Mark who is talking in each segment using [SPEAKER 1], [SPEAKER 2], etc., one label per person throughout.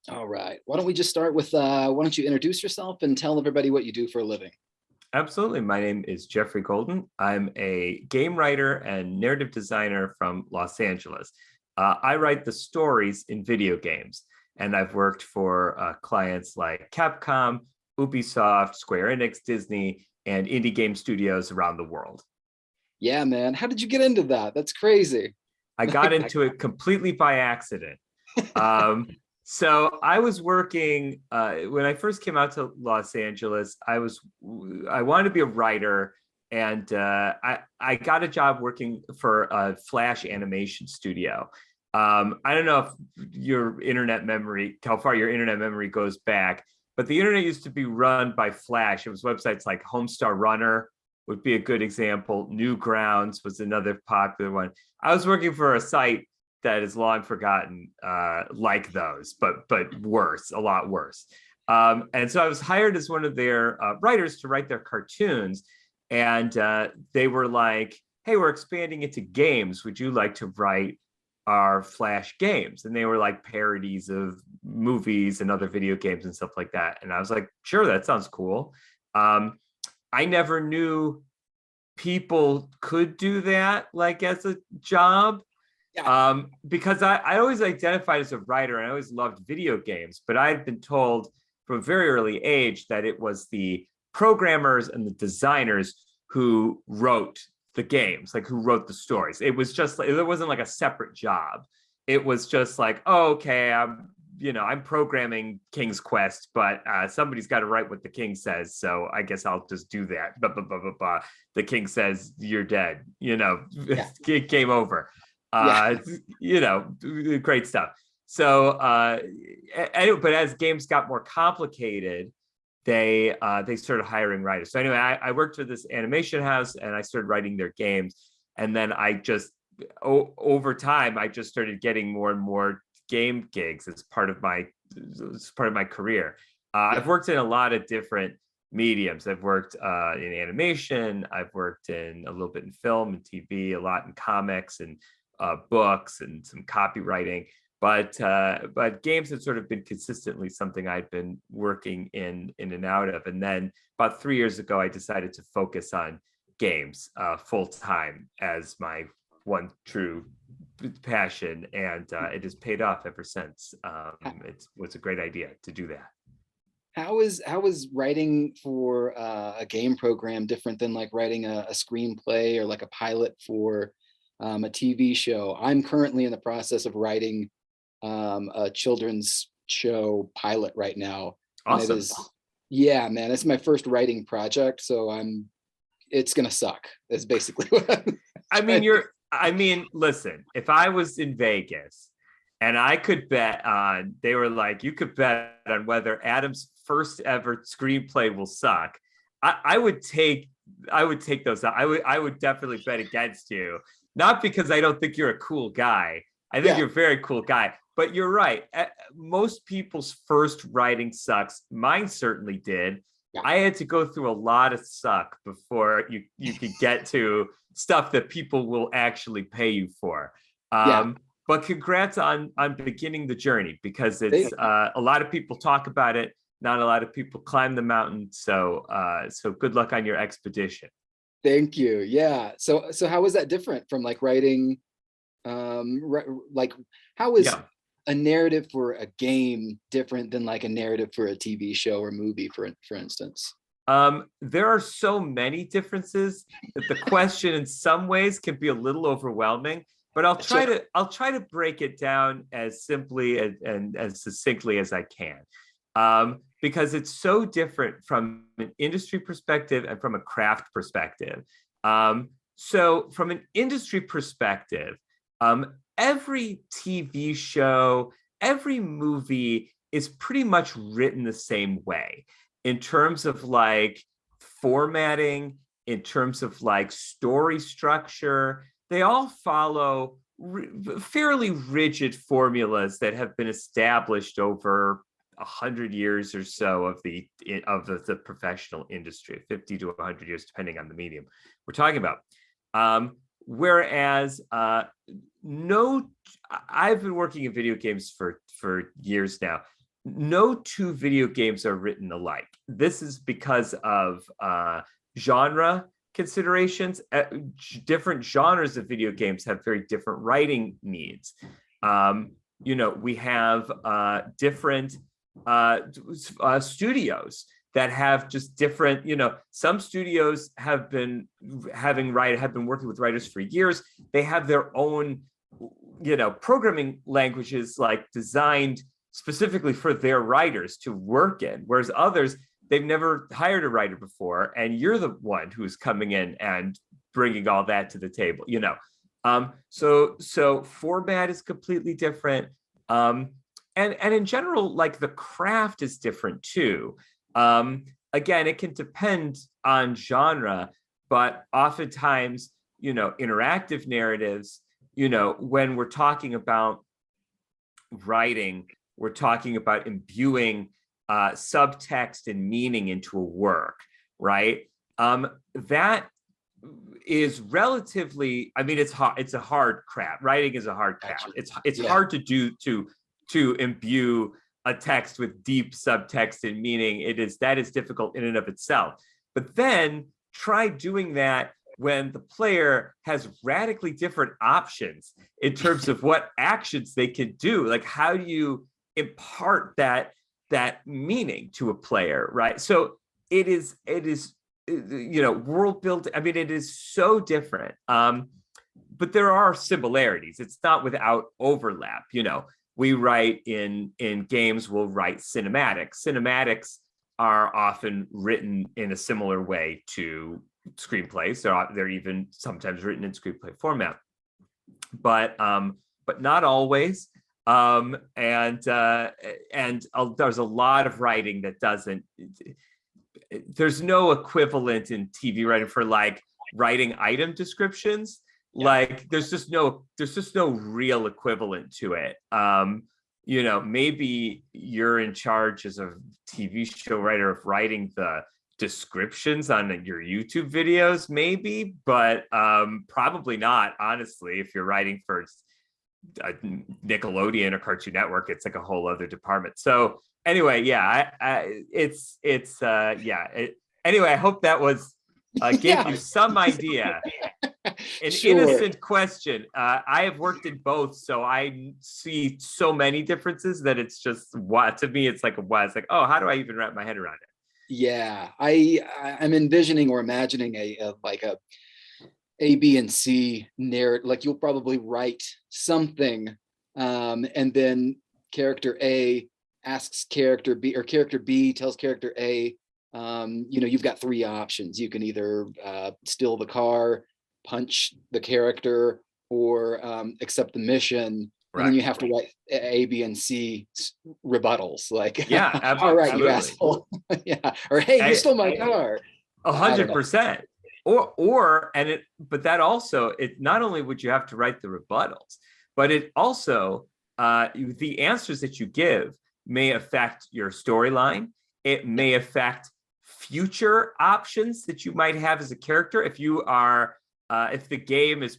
[SPEAKER 1] All right. Why don't we just start with why don't you introduce yourself and tell everybody what you do for a living?
[SPEAKER 2] Absolutely. My name is Geoffrey Golden. I'm a game writer and narrative designer from Los Angeles. I write the stories in video games, and I've worked for clients like Capcom, Ubisoft, Square Enix, Disney, and indie game studios around the world.
[SPEAKER 1] Yeah, man. How did you get into that? That's crazy.
[SPEAKER 2] I got into it completely by accident. Um, so I was working when I first came out to Los Angeles. I wanted to be a writer, and I got a job working for a Flash animation studio. I don't know if how far your internet memory goes back, but the internet used to be run by Flash. It was websites like Homestar Runner would be a good example. Newgrounds was another popular one. I was working for a site that is long forgotten, like those, but worse, a lot worse. And so I was hired as one of their writers to write their cartoons, and they were like, "Hey, we're expanding into games. Would you like to write our Flash games?" And they were like parodies of movies and other video games and stuff like that. And I was like, "Sure, that sounds cool." Um, I never knew people could do that like as a job,
[SPEAKER 1] Yeah.
[SPEAKER 2] because I always identified as a writer and I always loved video games, but I had been told from a very early age that it was the programmers and the designers who wrote the games, like who wrote the stories. It was just like, there wasn't like a separate job. It was just like, oh, okay, I'm programming King's Quest, but somebody's got to write what the king says, so I guess I'll just do that. Blah, blah, blah, blah, blah. The king says you're dead.
[SPEAKER 1] Yeah.
[SPEAKER 2] Game over.
[SPEAKER 1] Yeah.
[SPEAKER 2] Uh, Great stuff. So, but as games got more complicated, they started hiring writers. So anyway, I worked for this animation house and I started writing their games, and then over time I just started getting more and more game gigs as part of my career. I've
[SPEAKER 1] Yeah.
[SPEAKER 2] worked in a lot of different mediums. I've worked in animation. I've worked in a little bit in film and TV, a lot in comics and books and some copywriting. But games have sort of been consistently something I've been working in and out of. And then about 3 years ago, I decided to focus on games full time as my one true passion, and it has paid off ever since. It was a great idea to do that.
[SPEAKER 1] How is writing for a game program different than like writing a screenplay or like a pilot for a TV show? I'm currently in the process of writing a children's show pilot right now, and it
[SPEAKER 2] Awesome.
[SPEAKER 1] is, yeah, man, it's my first writing project, so it's gonna suck. That's basically what I'm
[SPEAKER 2] I mean,
[SPEAKER 1] trying to.
[SPEAKER 2] listen, if I was in Vegas and I could bet on, they were like, you could bet on whether Adam's first ever screenplay will suck. I would take those. I would definitely bet against you. Not because I don't think you're a cool guy. I think
[SPEAKER 1] Yeah,
[SPEAKER 2] you're a very cool guy. But you're right. Most people's first writing sucks. Mine certainly did.
[SPEAKER 1] yeah,
[SPEAKER 2] I had to go through a lot of suck before you could get to stuff that people will actually pay you for.
[SPEAKER 1] yeah.
[SPEAKER 2] But congrats on beginning the journey, because it's
[SPEAKER 1] Thank you.
[SPEAKER 2] a lot of people talk about it. Not a lot of people climb the mountain. So good luck on your expedition.
[SPEAKER 1] Thank you. Yeah. So how is that different from like writing like how is
[SPEAKER 2] Yeah.
[SPEAKER 1] a narrative for a game different than like a narrative for a TV show or movie, for instance?
[SPEAKER 2] There are so many differences that the question in some ways can be a little overwhelming, but
[SPEAKER 1] Sure.
[SPEAKER 2] I'll try to break it down as simply and as succinctly as I can. Because it's so different from an industry perspective and from a craft perspective. So from an industry perspective, every TV show, every movie is pretty much written the same way in terms of like formatting, in terms of like story structure. They all follow fairly rigid formulas that have been established over 100 years or so of the professional industry, 50 to 100 years, depending on the medium we're talking about. Whereas no, I've been working in video games for years now. no two video games are written alike. This is because of genre considerations. Different genres of video games have very different writing needs. We have different studios that have just different, some studios have been working with writers for years. They have their own, programming languages like designed specifically for their writers to work in, whereas others, they've never hired a writer before, and you're the one who's coming in and bringing all that to the table. So format is completely different, and in general, like the craft is different too. Again, it can depend on genre, but oftentimes, interactive narratives, when we're talking about writing, we're talking about imbuing subtext and meaning into a work, right? That is relatively, it's hard. It's a hard craft. Writing is a hard craft. It's hard to do to imbue a text with deep subtext and meaning. That is difficult in and of itself. But then try doing that when the player has radically different options in terms of what actions they can do. Like, how do you impart that meaning to a player, right? So it is world building. It is so different, but there are similarities. It's not without overlap. We write in games, we'll write cinematics are often written in a similar way to screenplays. They're even sometimes written in screenplay format, but not always. There's a lot of writing that doesn't. There's no equivalent in TV writing for like writing item descriptions. Yeah. Like there's just no real equivalent to it. Maybe you're in charge as a TV show writer of writing the descriptions on your YouTube videos, maybe, but probably not, honestly. If you're writing for a Nickelodeon or Cartoon Network, it's like a whole other department. So anyway, yeah, anyway, I hope that was gave you some idea. An innocent question. I have worked in both, so I see so many differences that it's just to me, it's like oh, how do I even wrap my head around it?
[SPEAKER 1] Yeah, I'm envisioning or imagining a B and C narrative. Like, you'll probably write something, and then character A asks character B, or character B tells character A, you've got three options. You can either steal the car, punch the character, or accept the mission. Right. And then you have to write A, B, and C rebuttals. Like,
[SPEAKER 2] yeah,
[SPEAKER 1] all right, you asshole. Yeah, or hey, you stole my car.
[SPEAKER 2] 100%. But that also, it not only would you have to write the rebuttals, but it also the answers that you give may affect your storyline. It may affect future options that you might have as a character. If you are if the game is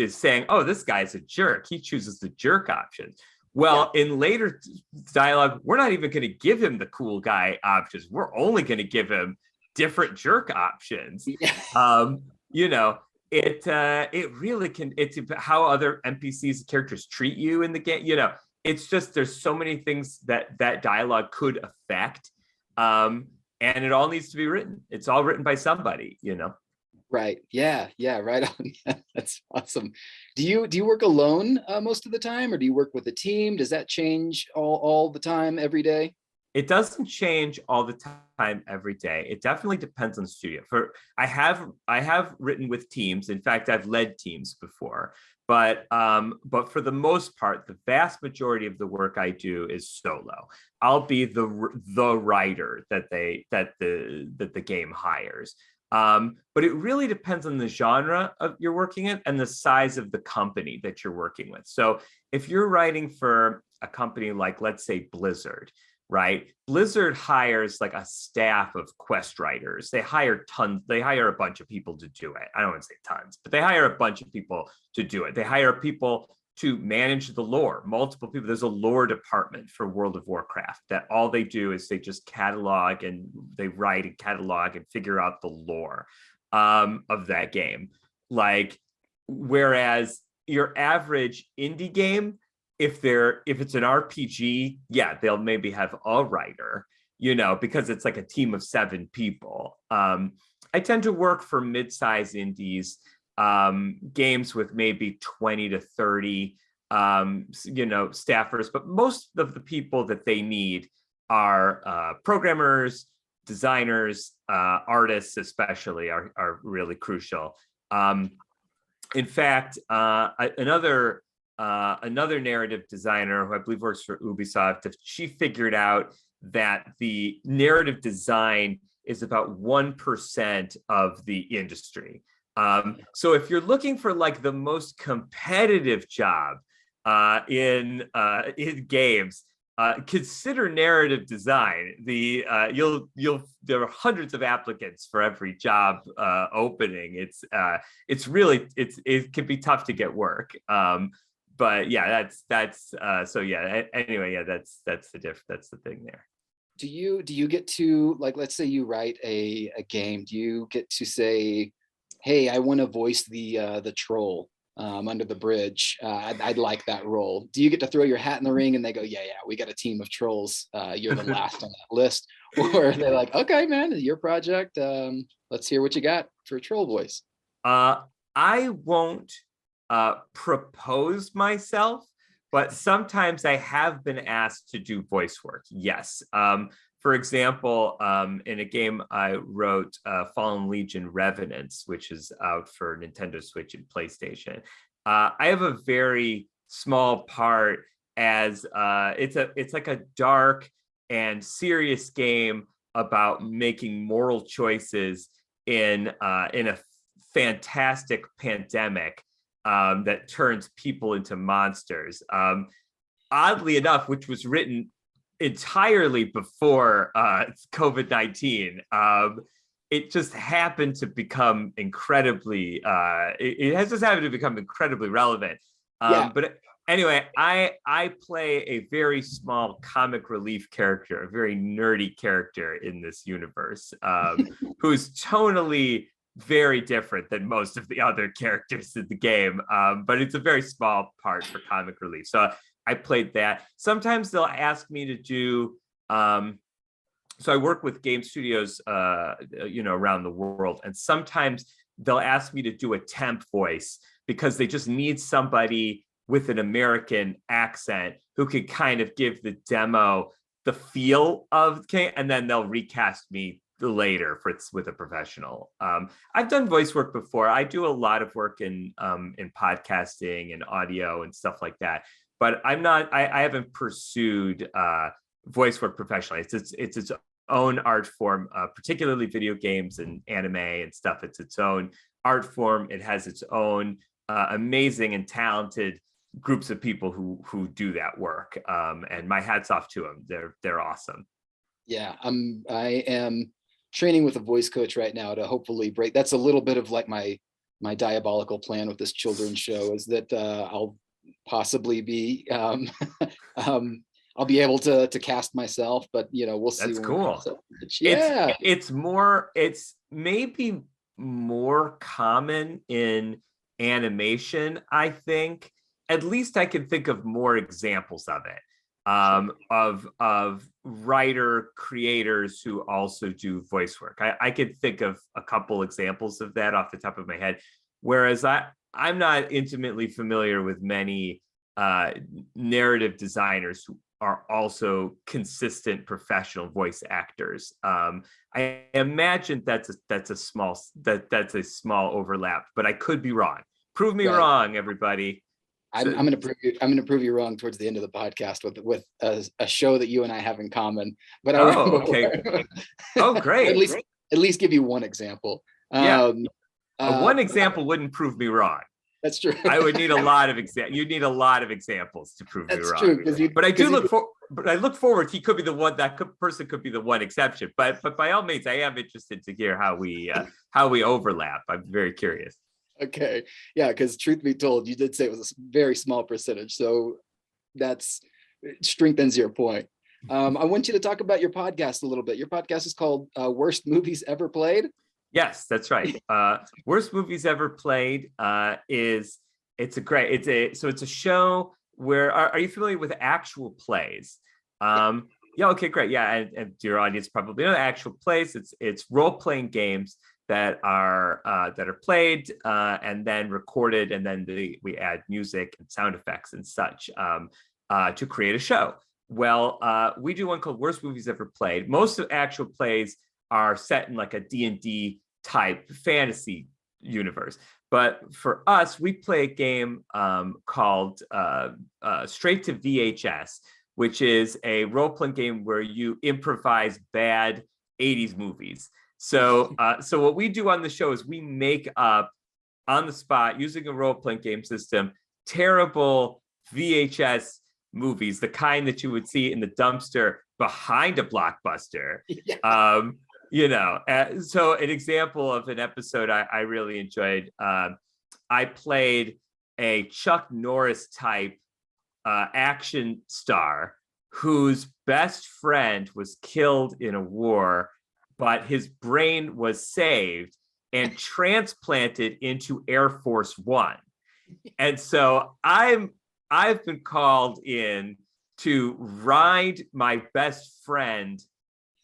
[SPEAKER 2] saying, oh, this guy's a jerk, he chooses the jerk option. Well, yeah. In later dialogue, we're not even going to give him the cool guy options. We're only going to give him different jerk options. Yeah. It really can. It's how other NPCs characters treat you in the game. It's just, there's so many things that dialogue could affect, and it all needs to be written. It's all written by somebody.
[SPEAKER 1] Right. Yeah. Right on. Yeah, that's awesome. Do you work alone most of the time, or do you work with a team? Does that change all the time, every day?
[SPEAKER 2] It doesn't change all the time every day. It definitely depends on the studio. I have written with teams. In fact, I've led teams before. But for the most part, the vast majority of the work I do is solo. I'll be the writer that the game hires. But it really depends on the genre of you're working in and the size of the company that you're working with. So if you're writing for a company like, let's say, Blizzard, right? Blizzard hires like a staff of quest writers. They hire a bunch of people to do it. I don't want to say tons, but they hire a bunch of people to do it. They hire people to manage the lore. Multiple people. There's a lore department for World of Warcraft that all they do is they just catalog and they write and catalog and figure out the lore of that game. Like, whereas your average indie game, if it's an RPG, yeah, they'll maybe have a writer, because it's like a team of 7 people. I tend to work for mid-size indies, games with maybe 20 to 30 staffers, but most of the people that they need are programmers, designers, artists especially are really crucial. In fact, another narrative designer who I believe works for Ubisoft, she figured out that the narrative design is about 1% of the industry. So if you're looking for like the most competitive job in games, consider narrative design. There are hundreds of applicants for every job opening. It can be tough to get work. But yeah, that's so yeah. Anyway, yeah, that's the thing there.
[SPEAKER 1] Do you get to, like, let's say you write a game, do you get to say, hey, I want to voice the troll under the bridge. I'd like that role. Do you get to throw your hat in the ring and they go, yeah, we got a team of trolls. You're the last on that list. Or they're like, okay, man, your project. Let's hear what you got for a troll voice.
[SPEAKER 2] I won't propose myself, but sometimes I have been asked to do voice work. Yes. For example, in a game I wrote, Fallen Legion Revenants, which is out for Nintendo Switch and PlayStation. I have a very small part as it's like a dark and serious game about making moral choices in a fantastic pandemic that turns people into monsters. Oddly enough, which was written entirely before COVID-19. It just happened to become incredibly, it has just happened to become incredibly relevant. But anyway, I play a very small comic relief character, a very nerdy character in this universe, who's tonally very different than most of the other characters in the game. But it's a very small part for comic relief. So I played that. Sometimes they'll ask me to do, so I work with game studios, around the world. And sometimes they'll ask me to do a temp voice because they just need somebody with an American accent who could kind of give the demo the feel of the game, and then they'll recast me later with a professional. I've done voice work before. I do a lot of work in podcasting and audio and stuff like that. But I haven't pursued voice work professionally. It's its own art form, particularly video games and anime and stuff. It's its own art form. It has its own amazing and talented groups of people who do that work. And my hat's off to them. They're awesome.
[SPEAKER 1] Yeah, I am training with a voice coach right now to hopefully break. That's a little bit of like my diabolical plan with this children's show, is that I'll possibly be I'll be able to cast myself, but we'll see.
[SPEAKER 2] That's cool.
[SPEAKER 1] Yeah,
[SPEAKER 2] it's maybe more common in animation, I think. At least I can think of more examples of it, of writer creators who also do voice work. I could think of a couple examples of that off the top of my head, whereas I'm not intimately familiar with many narrative designers who are also consistent professional voice actors. I imagine that's a small overlap, but I could be wrong. Prove me wrong, everybody.
[SPEAKER 1] I'm going to prove you wrong towards the end of the podcast with a show that you and I have in common. But
[SPEAKER 2] okay. Oh, great.
[SPEAKER 1] At least give you one example.
[SPEAKER 2] Yeah. One example wouldn't prove me wrong.
[SPEAKER 1] That's true.
[SPEAKER 2] I would need a lot of you'd need a lot of examples to prove me wrong.
[SPEAKER 1] That's true.
[SPEAKER 2] But I look forward. He could be the one. Person could be the one exception. But by all means, I am interested to hear how we overlap. I'm very curious.
[SPEAKER 1] Okay. Yeah, because truth be told, you did say it was a very small percentage. So that's strengthens your point. I want you to talk about your podcast a little bit. Your podcast is called Worst Movies Ever Played.
[SPEAKER 2] Yes, that's right. Worst movies ever played is it's a show where are you familiar with actual plays? Yeah, okay, great. Yeah, and your audience probably know actual plays. It's role-playing games that are played and then recorded, and then we add music and sound effects and such to create a show. Well, we do one called Worst Movies Ever Played. Most of actual plays are set in like a D&D type fantasy universe. But for us, we play a game called Straight to VHS, which is a role-playing game where you improvise bad 80s movies. So what we do on the show is we make up on the spot using a role-playing game system terrible VHS movies, the kind that you would see in the dumpster behind a blockbuster.
[SPEAKER 1] Yeah.
[SPEAKER 2] So an example of an episode I really enjoyed, I played a Chuck Norris type action star whose best friend was killed in a war, but his brain was saved and transplanted into Air Force One. And so I've been called in to ride my best friend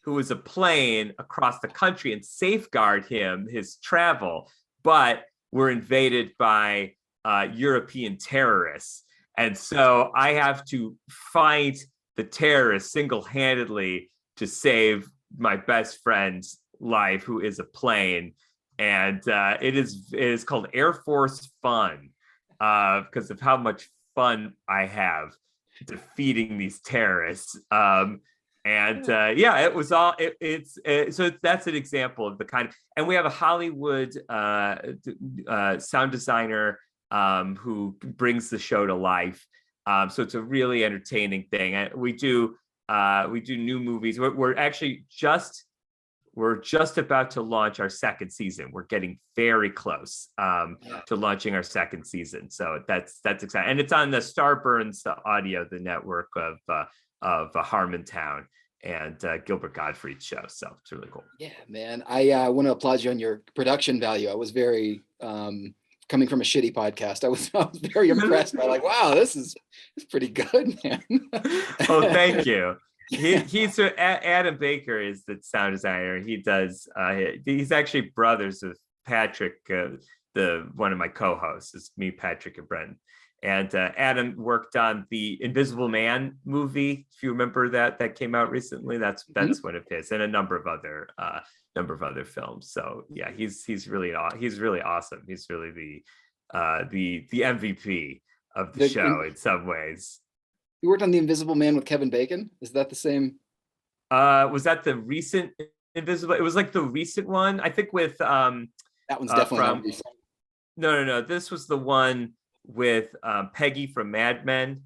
[SPEAKER 2] who is a plane across the country and safeguard his travel, but we're invaded by European terrorists. And so I have to fight the terrorists single-handedly to save my best friend's life, who is a plane. And it is called Air Force Fun because of how much fun I have defeating these terrorists. It was all so that's an example of the kind of, and we have a Hollywood sound designer who brings the show to life. So it's a really entertaining thing. We do new movies. We're just about to launch our second season. We're getting very close to launching our second season. So that's exciting, and it's on the Starburns Audio, the network of Harmontown and Gilbert Gottfried's show. So it's really cool.
[SPEAKER 1] Yeah, man. I want to applaud you on your production value. I was very coming from a Shity podcast. I was very impressed by, like, wow, this is pretty good, man.
[SPEAKER 2] Oh, thank you. He's Adam Baker is the sound designer. He does he's actually brothers with Patrick, the one of my co-hosts. It's me, Patrick, and Brent. And Adam worked on the Invisible Man movie, if you remember that came out recently. That's one of his, and a number of other films. So yeah, he's really awesome. He's really the MVP of the show in some ways.
[SPEAKER 1] You worked on The Invisible Man with Kevin Bacon. Is that the same?
[SPEAKER 2] Was that the recent Invisible? It was like the recent one, I think, with
[SPEAKER 1] that one's definitely not recent.
[SPEAKER 2] No. This was the one with Peggy from Mad Men.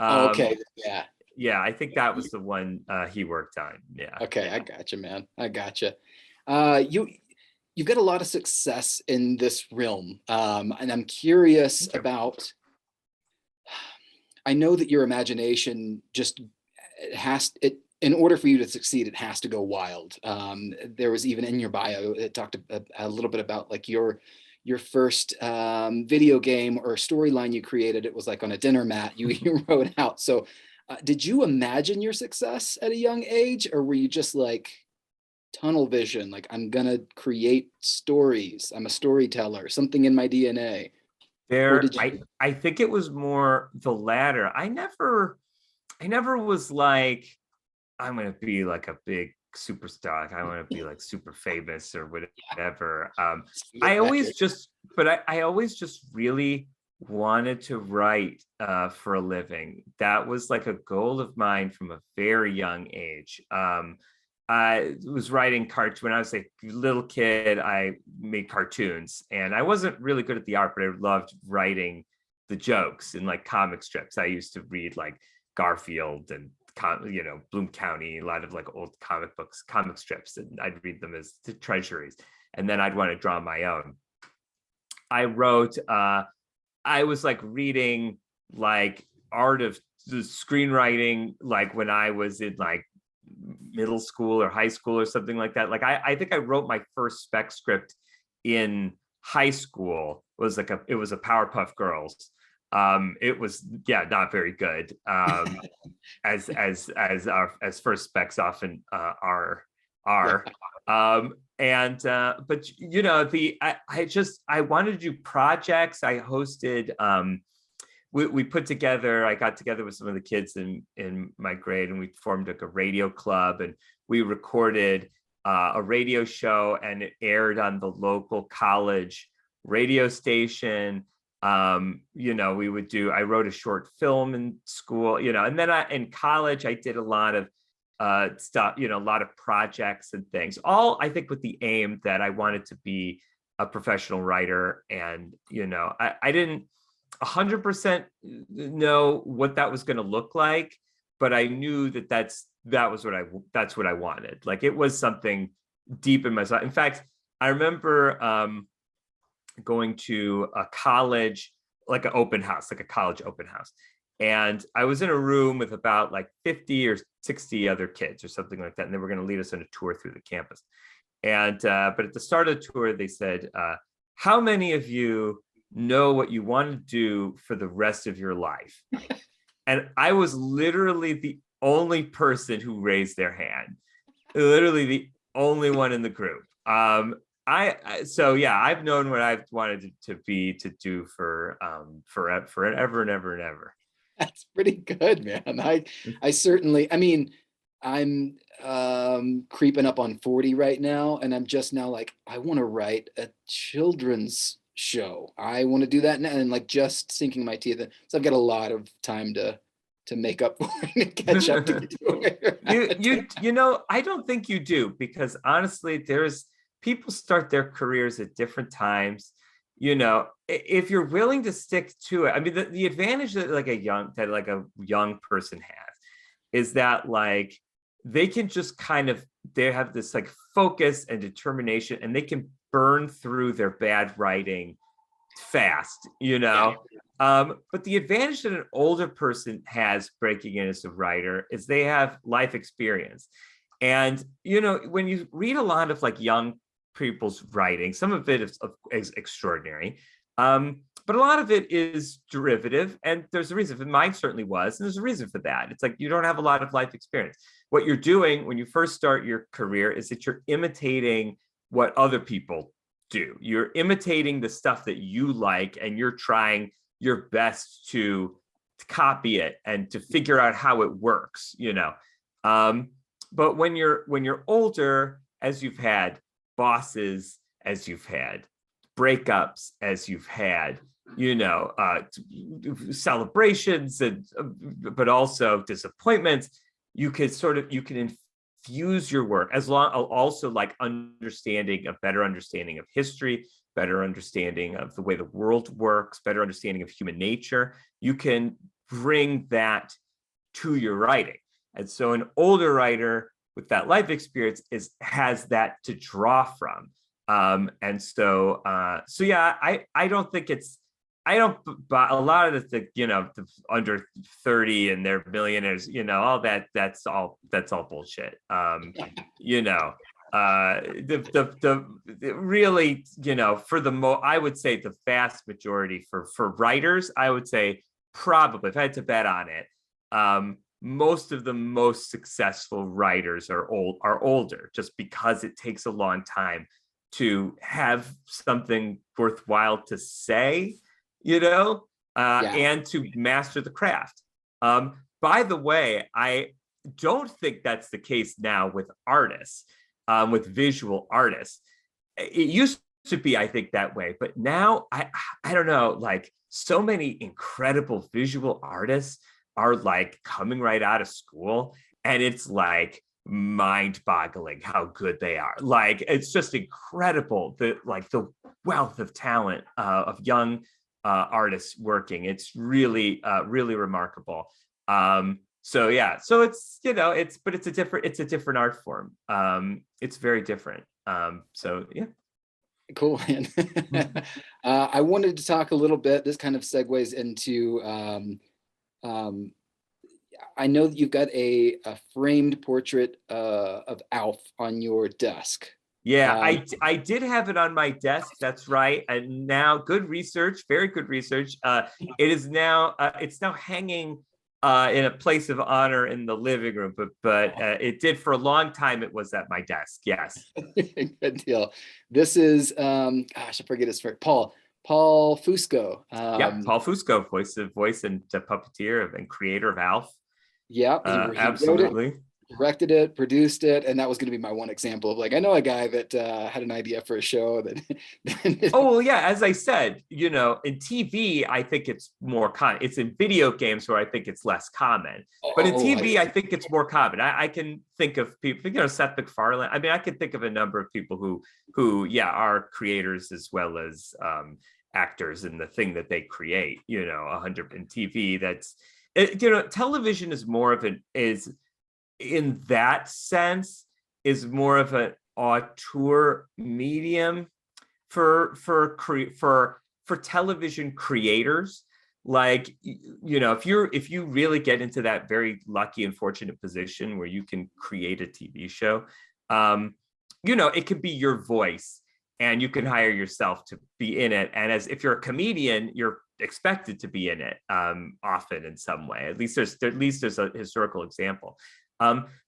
[SPEAKER 1] Okay. Yeah.
[SPEAKER 2] Yeah, I think that was the one he worked on. Yeah.
[SPEAKER 1] Okay, I gotcha, man. I gotcha. You've got a lot of success in this realm, and I'm curious about. I know that your imagination just in order for you to succeed, it has to go wild. There was, even in your bio, it talked a little bit about like your first video game or storyline you created. It was like on a dinner mat you wrote out. So did you imagine your success at a young age, or were you just like tunnel vision, like, I'm gonna create stories, I'm a storyteller, something in my DNA?
[SPEAKER 2] I think it was more the latter. I never was like, I'm gonna be like a big superstar, like I want to be like super famous or whatever. I always just really wanted to write for a living. That was like a goal of mine from a very young age. I was writing cartoons when I was a little kid. I made cartoons, and I wasn't really good at the art, but I loved writing the jokes in like comic strips. I used to read like Garfield and Bloom County, a lot of like old comic strips, and I'd read them as treasuries, and then I'd want to draw my own. I wrote, I was like reading like art of the screenwriting, like when I was in like middle school or high school or something like that. Like I think I wrote my first spec script in high school. It was a Powerpuff Girls. It was, yeah, not very good. As first specs often are. And but you know, I wanted to do projects. I hosted we put together, I got together with some of the kids in my grade, and we formed like a radio club, and we recorded a radio show, and it aired on the local college radio station. You know, I wrote a short film in school, you know, and then in college, I did a lot of stuff, you know, a lot of projects and things, all I think with the aim that I wanted to be a professional writer. And, you know, I didn't 100% know what that was going to look like, but I knew that's what I wanted. Like, it was something deep in myself. In fact, I remember going to a college, like an open house, like a college open house. And I was in a room with about like 50 or 60 other kids or something like that. And they were going to lead us on a tour through the campus. And, but at the start of the tour, they said, how many of you know what you want to do for the rest of your life? And I was literally the only person who raised their hand, literally the only one in the group. So yeah, I've known what I've wanted to do for forever and ever and ever.
[SPEAKER 1] That's pretty good, man. I certainly, I mean, I'm creeping up on 40 right now, and I'm just now like, I want to write a children's show. I want to do that now, and like just sinking my teeth in. So I've got a lot of time to make up for it, to catch up to
[SPEAKER 2] you know, I don't think you do, because honestly, there's people start their careers at different times. You know, if you're willing to stick to it, I mean, the advantage that like a young person has is that like they can just kind of, they have this like focus and determination, and they can burn through their bad writing fast, you know. But the advantage that an older person has breaking in as a writer is they have life experience. And, you know, when you read a lot of like young people's writing, some of it is extraordinary. But a lot of it is derivative, and there's a reason for mine certainly was, and there's a reason for that. It's like you don't have a lot of life experience. What you're doing when you first start your career is that you're imitating what other people do. You're imitating the stuff that you like, and you're trying your best to copy it and to figure out how it works, you know. But when you're older, as you've had bosses, as you've had breakups, as you've had, you know, celebrations, and but also disappointments, you can infuse your work, as long also like understanding, a better understanding of history, better understanding of the way the world works, better understanding of human nature. You can bring that to your writing. And so an older writer with that life experience has that to draw from. And so yeah, I don't think it's, I don't buy a lot of the you know, the under 30 and they're millionaires, you know, all that's all bullshit. You know, the really, you know, I would say the vast majority for writers, I would say probably, if I had to bet on it, most of the most successful writers are older, just because it takes a long time to have something worthwhile to say, you know, and to master the craft. By the way, I don't think that's the case now with artists, with visual artists. It used to be, I think, that way, but now I don't know, like so many incredible visual artists are like coming right out of school, and it's like mind-boggling how good they are. Like, it's just incredible, the wealth of talent of young artists working. It's really really remarkable. So yeah, so it's, you know, it's a different art form. It's very different. So yeah.
[SPEAKER 1] Cool, man. I wanted to talk a little bit. This kind of segues into. Um, I know that you've got a framed portrait of Alf on your desk.
[SPEAKER 2] Yeah,
[SPEAKER 1] Um,
[SPEAKER 2] I did have it on my desk. That's right. And now, good research, very good research. It's now hanging in a place of honor in the living room. But it did for a long time. It was at my desk. Yes.
[SPEAKER 1] Good deal. This is gosh, I forget his first. Paul Fusco.
[SPEAKER 2] Yep. Paul Fusco, voice and puppeteer and creator of Alf.
[SPEAKER 1] Yeah, he wrote it,
[SPEAKER 2] Absolutely.
[SPEAKER 1] directed it, produced it, and that was going to be my one example of like I know a guy that had an idea for a show that.
[SPEAKER 2] Oh, well, yeah. As I said, in TV, I think it's more common. It's in video games where I think it's less common. But in
[SPEAKER 1] Oh,
[SPEAKER 2] TV, I think it's more common. I can think of people, Seth MacFarlane. I mean, I can think of a number of people who are creators as well as actors in the thing that they create. 100 in TV. Television is more of is in that sense is more of an auteur medium for television creators. Like, if you really get into that very lucky and fortunate position where you can create a TV show, it can be your voice and you can hire yourself to be in it. And if you're a comedian, you're expected to be in it often in some way. At least there's a historical example.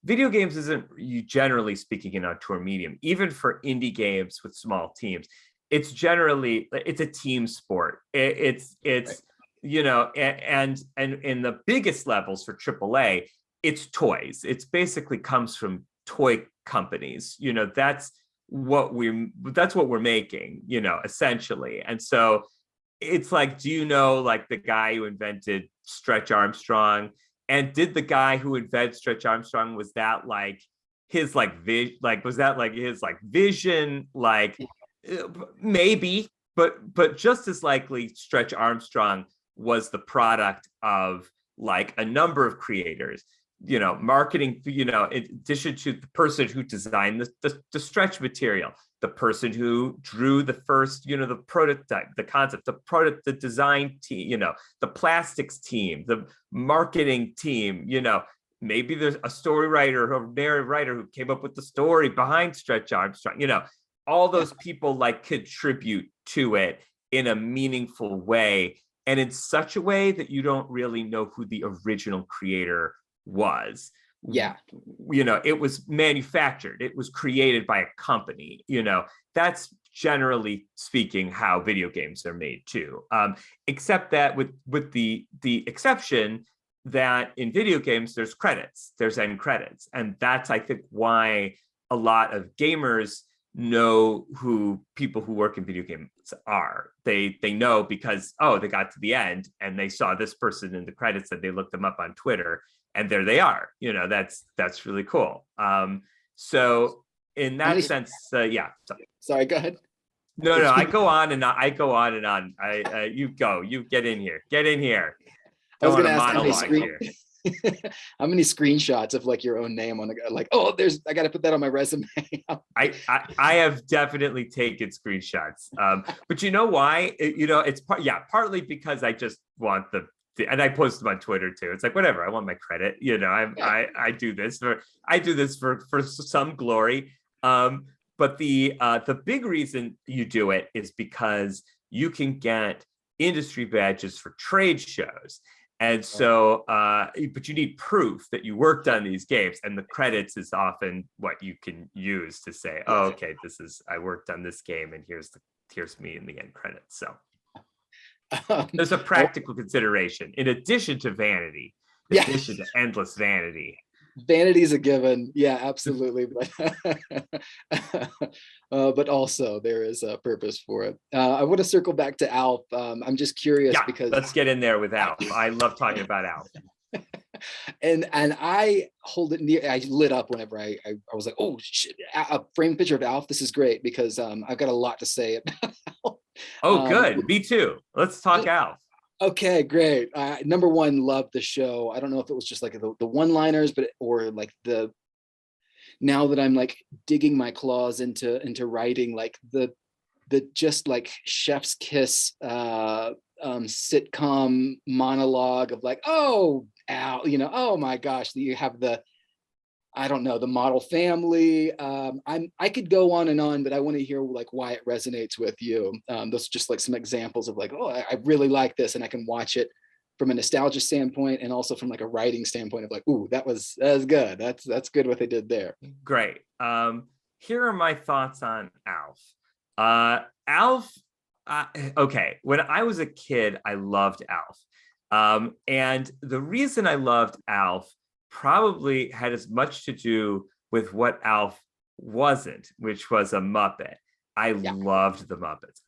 [SPEAKER 2] Video games isn't, generally speaking, an auteur medium. Even for indie games with small teams, it's a team sport. It's right. And in the biggest levels for AAA, it's toys. It's basically comes from toy companies. That's what we're making. Essentially, and so it's like, do you know like the guy who invented Stretch Armstrong? And did the guy who invented Stretch Armstrong, was that like his was that like his vision? Maybe, but just as likely Stretch Armstrong was the product of like a number of creators, marketing, in addition to the person who designed the stretch material, the person who drew the first, the prototype, the concept, the design team, the plastics team, the marketing team, maybe there's a story writer or narrative writer who came up with the story behind Stretch Armstrong, all those people contribute to it in a meaningful way and in such a way that you don't really know who the original creator was.
[SPEAKER 1] Yeah.
[SPEAKER 2] It was manufactured. It was created by a company. That's generally speaking how video games are made too. Except that with the exception that in video games, there's end credits. And that's, I think, why a lot of gamers know who people who work in video games are. They know because, they got to the end and they saw this person in the credits and they looked them up on Twitter and there they are. That's really cool. So in that sense, yeah.
[SPEAKER 1] Sorry, go ahead.
[SPEAKER 2] No, I go on and on. You get in here.
[SPEAKER 1] I was going to ask how many screenshots of like your own name on the I got to put that on my resume.
[SPEAKER 2] I have definitely taken screenshots, but you know why? It's partly because I just want and I post them on Twitter too. It's like, whatever, I want my credit. I do this for some glory. But the big reason you do it is because you can get industry badges for trade shows. And so, but you need proof that you worked on these games, and the credits is often what you can use to say, oh, okay, I worked on this game, and here's me in the end credits. So there's a practical consideration in addition to vanity, to endless vanity.
[SPEAKER 1] Vanity is a given, yeah, absolutely, but also there is a purpose for it. I want to circle back to Alf. I'm just curious because
[SPEAKER 2] let's get in there with Alf. I love talking about Alf.
[SPEAKER 1] and I hold it near. I lit up whenever I was like, oh shit, a framed picture of Alf. This is great because I've got a lot to say about Alf.
[SPEAKER 2] Oh, good. Me too. Let's talk Alf.
[SPEAKER 1] Okay, great. Number one, love the show. I don't know if it was just like the one-liners, or like now that I'm like digging my claws into writing, like the the just like chef's kiss sitcom monologue of like, oh, Al, oh my gosh, you have the, I don't know, the model family. I could go on and on, but I want to hear like why it resonates with you. Those are just like some examples of like, oh, I really like this, and I can watch it from a nostalgia standpoint and also from like a writing standpoint of like, ooh, that was good. That's good what they did there.
[SPEAKER 2] Great. Here are my thoughts on Alf. Alf. Okay, when I was a kid, I loved Alf. And the reason I loved Alf probably had as much to do with what Alf wasn't, which was a Muppet. I loved the Muppets.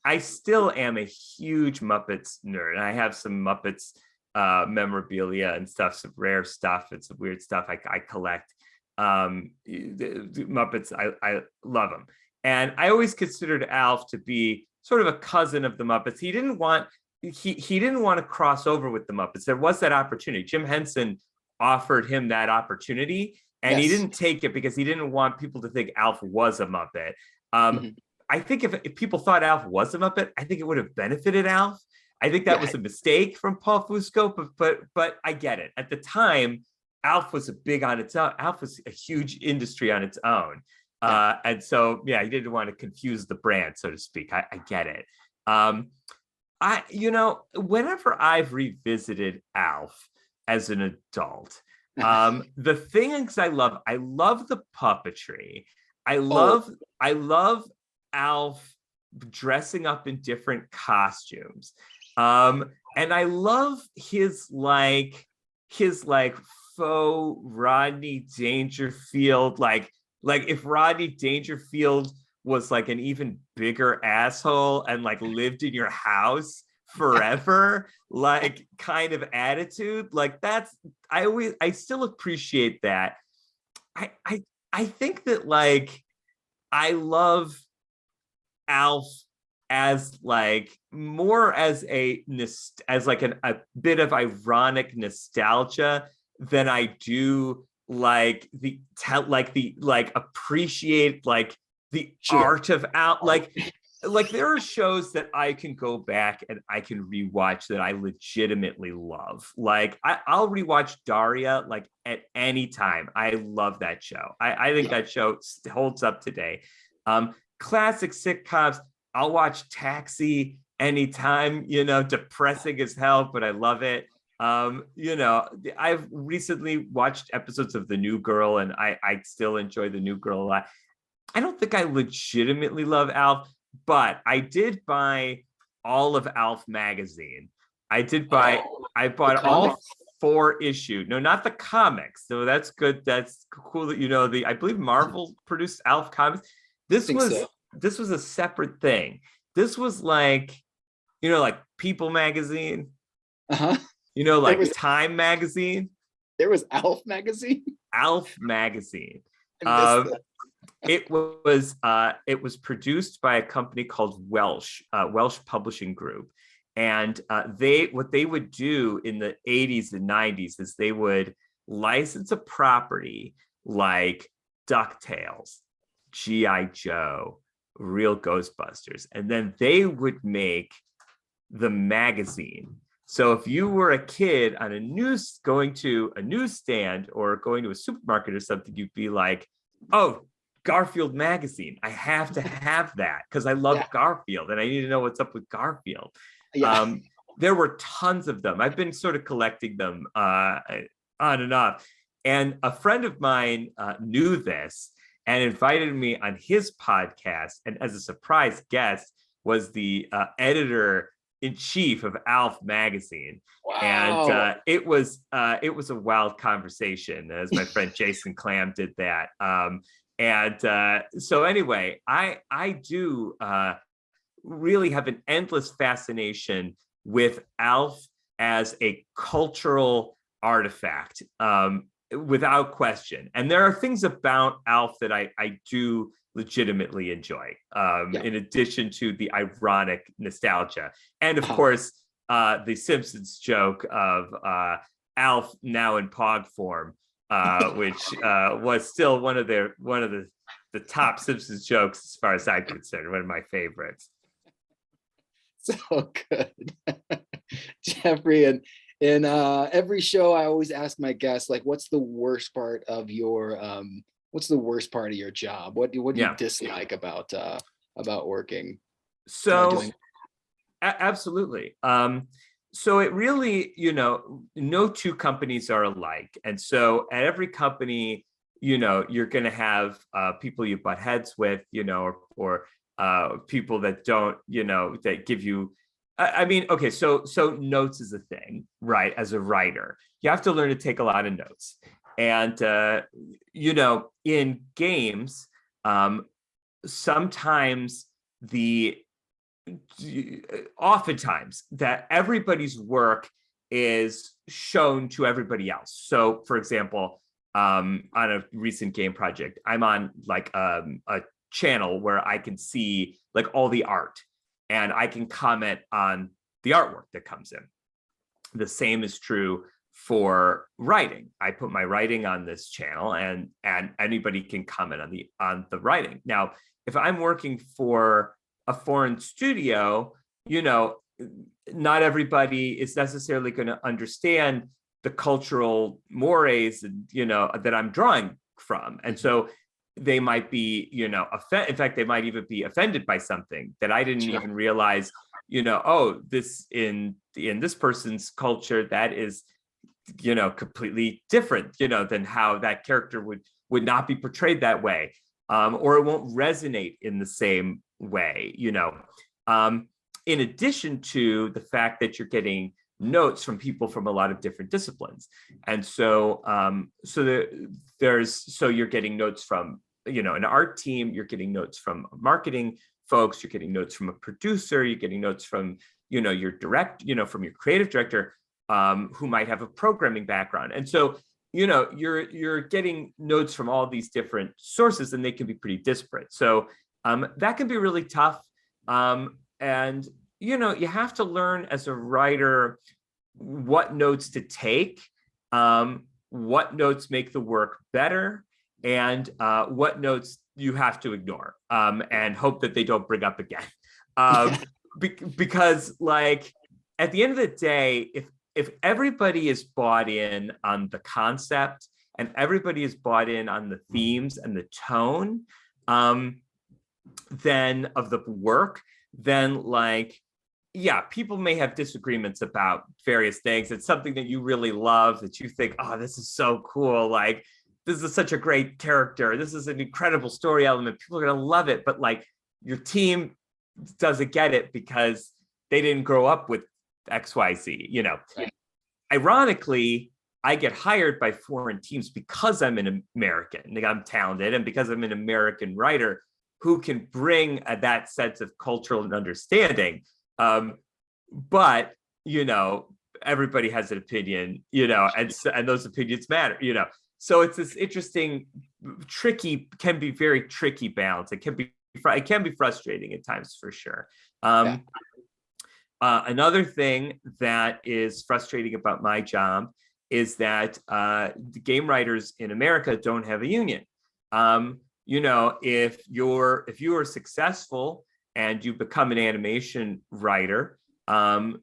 [SPEAKER 2] I still am a huge Muppets nerd. I have some Muppets memorabilia and stuff, some rare stuff and some weird stuff I collect. The Muppets, I love them. And I always considered Alf to be sort of a cousin of the Muppets. He didn't want to cross over with the Muppets. There was that opportunity. Jim Henson offered him that opportunity, and he didn't take it because he didn't want people to think Alf was a Muppet. I think if people thought Alf was a Muppet, I think it would have benefited Alf. I think that was a mistake from Paul Fusco, but I get it. At the time, Alf was a big on its own. Alf was a huge industry on its own. And so, he didn't want to confuse the brand, so to speak. I get it. Whenever I've revisited Alf as an adult, the things I love the puppetry. I love Alf dressing up in different costumes. And I love his faux Rodney Dangerfield, like if Rodney Dangerfield was like an even bigger asshole and like lived in your house forever, like kind of attitude. Like I still appreciate that. I think that like I love Alf as like more as a bit of ironic nostalgia than I do like appreciate like the art of Alf. Like there are shows that I can go back and I can rewatch that I legitimately love. Like I'll rewatch Daria like at any time. I love that show. I think that show holds up today. Classic sitcoms. I'll watch Taxi anytime, depressing as hell, but I love it. I've recently watched episodes of The New Girl, and I still enjoy The New Girl a lot. I don't think I legitimately love Alf, but I did buy all of Alf magazine. I bought all 4 issues. No, not the comics. So that's good. That's cool that I believe Marvel produced Alf comics. This was a separate thing. This was like People magazine. Time magazine.
[SPEAKER 1] There was Alf magazine.
[SPEAKER 2] Alf magazine. It was produced by a company called Welsh Publishing Group, and what they would do in the 80s and 90s is they would license a property like DuckTales, G.I. Joe, Real Ghostbusters, and then they would make the magazine. So if you were a kid on going to a newsstand or going to a supermarket or something, you'd be like, oh, Garfield magazine. I have to have that because I love Garfield and I need to know what's up with Garfield. There were tons of them. I've been sort of collecting them on and off. And a friend of mine knew this and invited me on his podcast. And as a surprise guest was the editor-in-chief of Alf magazine.
[SPEAKER 1] Wow.
[SPEAKER 2] And it was a wild conversation as my friend Jason Clam did that. So anyway, I do really have an endless fascination with Alf as a cultural artifact, without question. And there are things about Alf that I do legitimately enjoy, in addition to the ironic nostalgia. And of course, the Simpsons joke of Alf now in Pog form, which was still one of the the top Simpsons jokes as far as I'm concerned, one of my favorites.
[SPEAKER 1] So good. Geoffrey, and in every show I always ask my guests, like, what's the worst part of your job? What do you
[SPEAKER 2] Yeah.
[SPEAKER 1] dislike about working
[SPEAKER 2] So
[SPEAKER 1] doing?
[SPEAKER 2] absolutely. So it really, no two companies are alike. And so at every company, you're going to have people you butt heads with, or people that don't, that give you, I mean, okay, so notes is a thing, right? As a writer, you have to learn to take a lot of notes. And, in games, sometimes oftentimes that everybody's work is shown to everybody else. So for example, on a recent game project, I'm on like a channel where I can see like all the art and I can comment on the artwork that comes in. The same is true for writing. I put my writing on this channel and anybody can comment on the writing. Now, if I'm working for a foreign studio, not everybody is necessarily going to understand the cultural mores, that I'm drawing from. And so they might be, in fact, they might even be offended by something that I didn't even realize, oh, this in this person's culture, that is, completely different, than how that character would not be portrayed that way. Or it won't resonate in the same way, in addition to the fact that you're getting notes from people from a lot of different disciplines. And so, so you're getting notes from, an art team, you're getting notes from marketing folks, you're getting notes from a producer, you're getting notes from, your from your creative director, who might have a programming background. And so, you're getting notes from all these different sources and they can be pretty disparate. So that can be really tough. And, you have to learn as a writer what notes to take, what notes make the work better, and what notes you have to ignore, and hope that they don't bring up again. Because like at the end of the day, if everybody is bought in on the concept and everybody is bought in on the themes and the tone, then of the work, then like, yeah, people may have disagreements about various things. It's something that you really love, that you think, oh, this is so cool. Like, this is such a great character. This is an incredible story element. People are going to love it. But like your team doesn't get it because they didn't grow up with XYZ, Right. Ironically, I get hired by foreign teams because I'm an American, like I'm talented, and because I'm an American writer who can bring that sense of cultural understanding. But, everybody has an opinion, and those opinions matter, So it's this interesting, can be very tricky balance. It can be frustrating at times for sure. Another thing that is frustrating about my job is that the game writers in America don't have a union. If you are successful and you become an animation writer,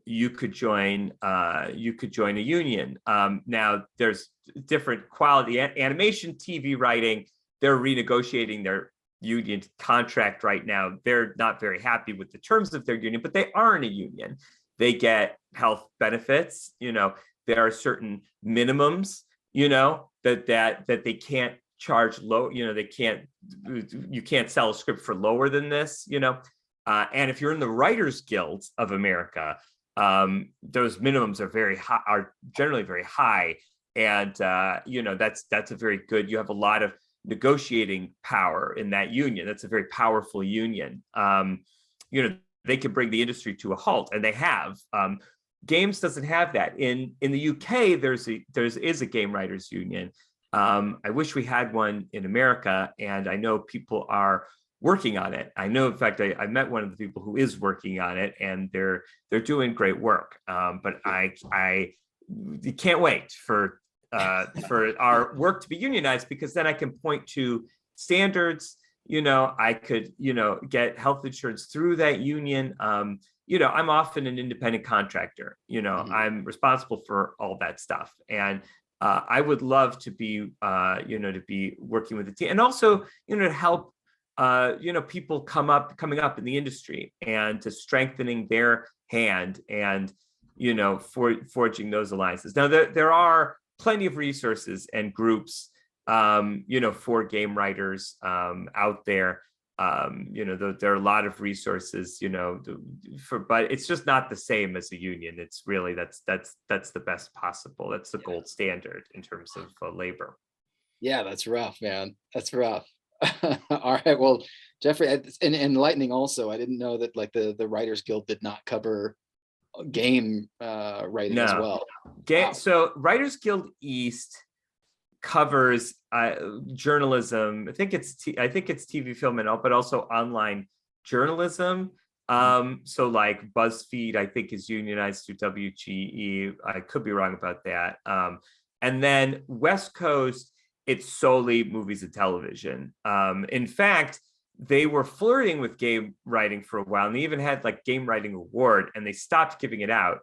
[SPEAKER 2] you could join a union. Now there's different quality. Animation TV writing, they're renegotiating their union contract right now. They're not very happy with the terms of their union, but they are in a union. They get health benefits. There are certain minimums, that they can't charge low. You can't sell a script for lower than this. And if you're in the Writers Guild of America, those minimums are generally very high, and that's a very good. You have a lot of negotiating power in that union. That's a very powerful union. They can bring the industry to a halt, and they have. Games doesn't have that. In the UK, there is a game writers union. I wish we had one in America, and I know people are working on it. I know, in fact, I met one of the people who is working on it, and they're doing great work. But I can't wait for our work to be unionized, because then I can point to standards, I could, get health insurance through that union. I'm often an independent contractor.
[SPEAKER 1] Mhm.
[SPEAKER 2] I'm responsible for all that stuff. And I would love to be, to be working with the team, and also, to help, people coming up in the industry, and to strengthening their hand, and, forging those alliances. Now, there are plenty of resources and groups, for game writers out there. There are a lot of resources, but it's just not the same as a union. It's really, that's the best possible. That's the gold standard in terms of labor.
[SPEAKER 1] Yeah, that's rough, man. That's rough. All right. Well, Jeffrey, and enlightening also. I didn't know that like the Writers Guild did not cover game writing as
[SPEAKER 2] No.
[SPEAKER 1] well. Wow.
[SPEAKER 2] So Writers Guild East covers journalism. I think it's TV, film, and all, but also online journalism.
[SPEAKER 1] Mhm.
[SPEAKER 2] So like BuzzFeed, I think, is unionized through WGE. I could be wrong about that. And then West Coast, it's solely movies and television. In fact, they were flirting with game writing for a while, and they even had like game writing award, and they stopped giving it out.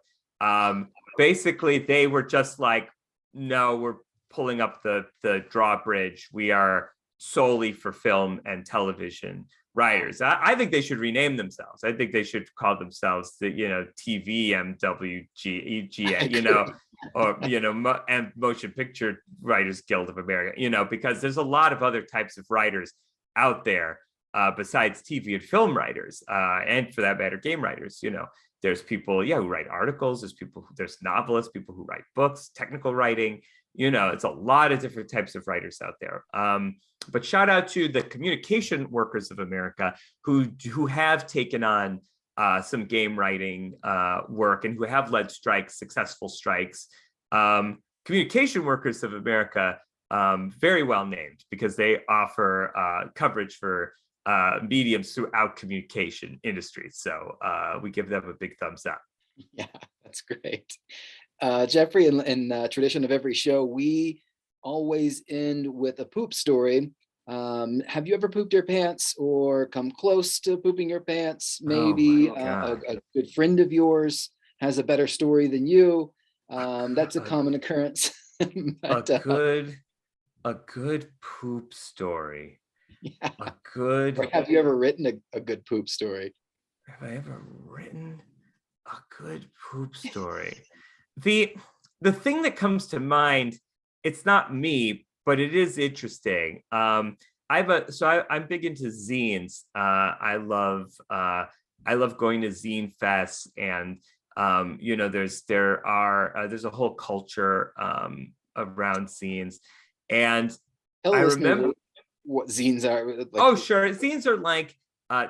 [SPEAKER 2] Basically, they were just like, no, we're pulling up the drawbridge. We are solely for film and television writers. I think they should rename themselves. I think they should call themselves the TVMWGEGA, or and Motion Picture Writers Guild of America, because there's a lot of other types of writers out there besides TV and film writers, and for that matter, game writers. There's people, who write articles. There's novelists, people who write books, technical writing. It's a lot of different types of writers out there. But shout out to the Communication Workers of America, who have taken on some game writing work, and who have led strikes, successful strikes. Communication Workers of America, very well named, because they offer coverage for mediums throughout communication industry. So we give them a big thumbs up.
[SPEAKER 1] Yeah, that's great. Jeffrey, in tradition of every show, we always end with a poop story. Have you ever pooped your pants or come close to pooping your pants?
[SPEAKER 2] Oh
[SPEAKER 1] Maybe
[SPEAKER 2] my God.
[SPEAKER 1] a good friend of yours has a better story than you. That's a
[SPEAKER 2] A,
[SPEAKER 1] common occurrence.
[SPEAKER 2] a
[SPEAKER 1] But
[SPEAKER 2] good a good poop story.
[SPEAKER 1] yeah.
[SPEAKER 2] A
[SPEAKER 1] Or
[SPEAKER 2] good
[SPEAKER 1] have you ever written a good poop story?
[SPEAKER 2] Have I ever written a good poop story? The thing that comes to mind, it's not me, but it is interesting. I'm big into zines. I love going to zine fests, and there's a whole culture around zines, and
[SPEAKER 1] Tell
[SPEAKER 2] I
[SPEAKER 1] the listener
[SPEAKER 2] remember.
[SPEAKER 1] what zines are. Like,
[SPEAKER 2] Oh, sure. Zines are like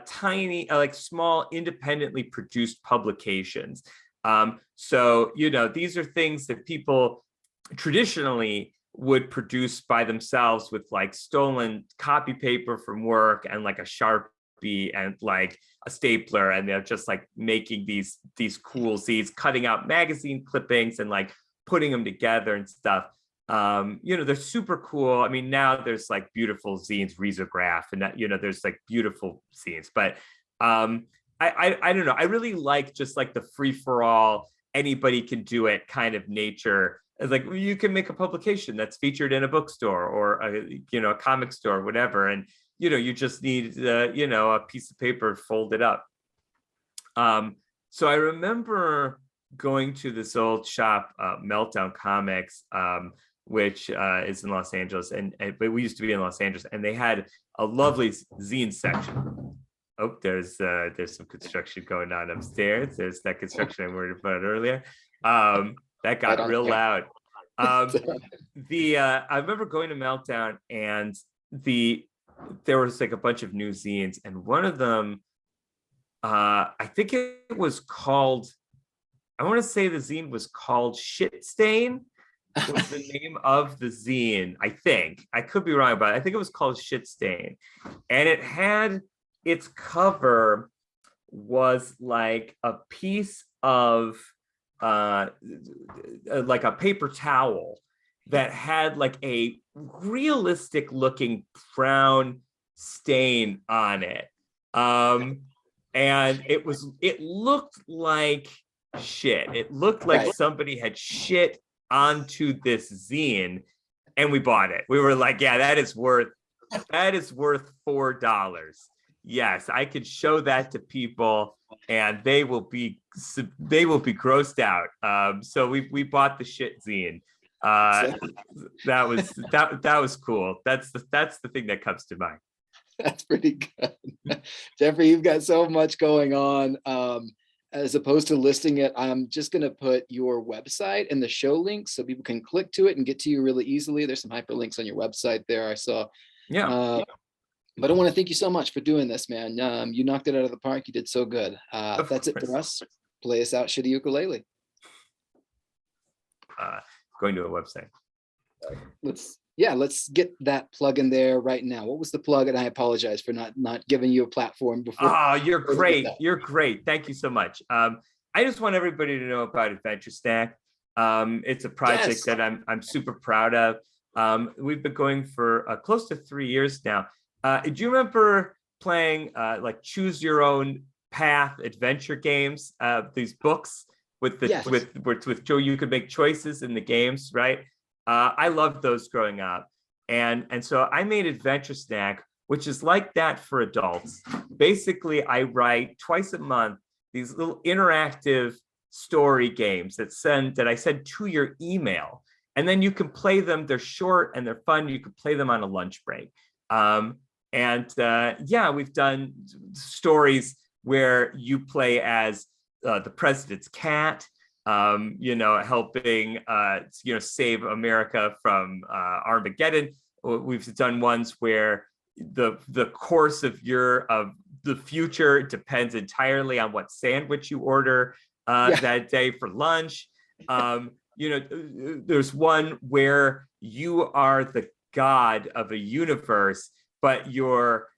[SPEAKER 2] tiny, like small, independently produced publications. So, these are things that people traditionally would produce by themselves with like stolen copy paper from work, and like a Sharpie, and like a stapler, and they're just like making these cool zines, cutting out magazine clippings and like putting them together and stuff. They're super cool. I mean, now there's like beautiful zines, risograph, and that, there's like beautiful zines, but I don't know. I really like just like the free for all, anybody can do it kind of nature. It's like you can make a publication that's featured in a bookstore or a comic store, whatever, and you just need a piece of paper folded up. So I remember going to this old shop, Meltdown Comics, which is in Los Angeles, but we used to be in Los Angeles, and they had a lovely zine section. Oh, there's some construction going on upstairs. There's that construction I worried about earlier. That got real loud. I remember going to Meltdown, and there was like a bunch of new zines, and one of them, I think it was called. I want to say the zine was called Shit Stain. Was the name of the zine. I think I could be wrong about it. I think it was called Shit Stain, and it had its cover was like a piece of like a paper towel that had like a realistic looking brown stain on it. And it looked like shit. It looked like
[SPEAKER 1] Right.
[SPEAKER 2] somebody had shit onto this zine, and we bought it. We were like, yeah, that is worth $4. Yes, I could show that to people and they will be grossed out. So we bought the shit zine.
[SPEAKER 1] So
[SPEAKER 2] That was cool. That's the thing that comes to mind.
[SPEAKER 1] that's pretty good. Jeffrey, you've got so much going on. As opposed to listing it, I'm just going to put your website in the show links so people can click to it and get to you really easily. There's some hyperlinks on your website there, I saw.
[SPEAKER 2] Yeah.
[SPEAKER 1] But I want to thank you so much for doing this, man. You knocked it out of the park. You did so good. That's it for us. Play us out, Shitty Ukulele.
[SPEAKER 2] Going to a website.
[SPEAKER 1] Let's get that plug in there right now. What was the plug? And I apologize for not giving you a platform before.
[SPEAKER 2] Oh, you're great. You're great. Thank you so much. I just want everybody to know about Adventure Snack. It's a project that I'm super proud of. We've been going for close to 3 years now. Do you remember playing like choose your own path adventure games? These books with Joe, you could make choices in the games, right? I loved those growing up, and so I made Adventure Snack, which is like that for adults. Basically, I write twice a month these little interactive story games that I send to your email, and then you can play them. They're short and they're fun. You can play them on a lunch break. We've done stories where you play as the president's cat, helping save America from Armageddon. We've done ones where the course of the future depends entirely on what sandwich you order that day for lunch. There's one where you are the god of a universe, but your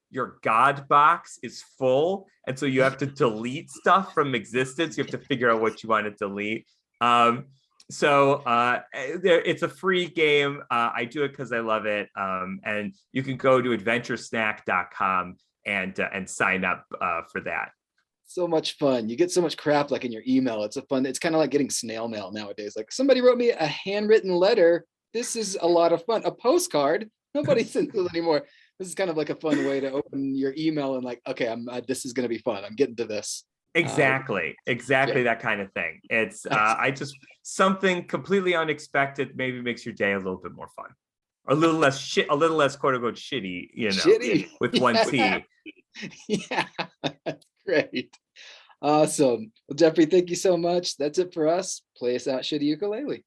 [SPEAKER 2] god box is full, and so you have to delete stuff from existence. You have to figure out what you want to delete. It's a free game. I do it because I love it, and you can go to adventuresnack.com and sign up for that.
[SPEAKER 1] So much fun. You get so much crap like in your email. It's kind of like getting snail mail nowadays. Like somebody wrote me a handwritten letter. This is a lot of fun. A postcard. Nobody sends it anymore. This is kind of like a fun way to open your email and like, okay, this is going to be fun. I'm getting to this.
[SPEAKER 2] Exactly that kind of thing. It's something completely unexpected maybe makes your day a little bit more fun, or a little less quote unquote shitty,
[SPEAKER 1] shitty
[SPEAKER 2] with one T.
[SPEAKER 1] Yeah, that's great. Awesome. Well, Geoffrey, thank you so much. That's it for us. Play us out, Shitty Ukulele.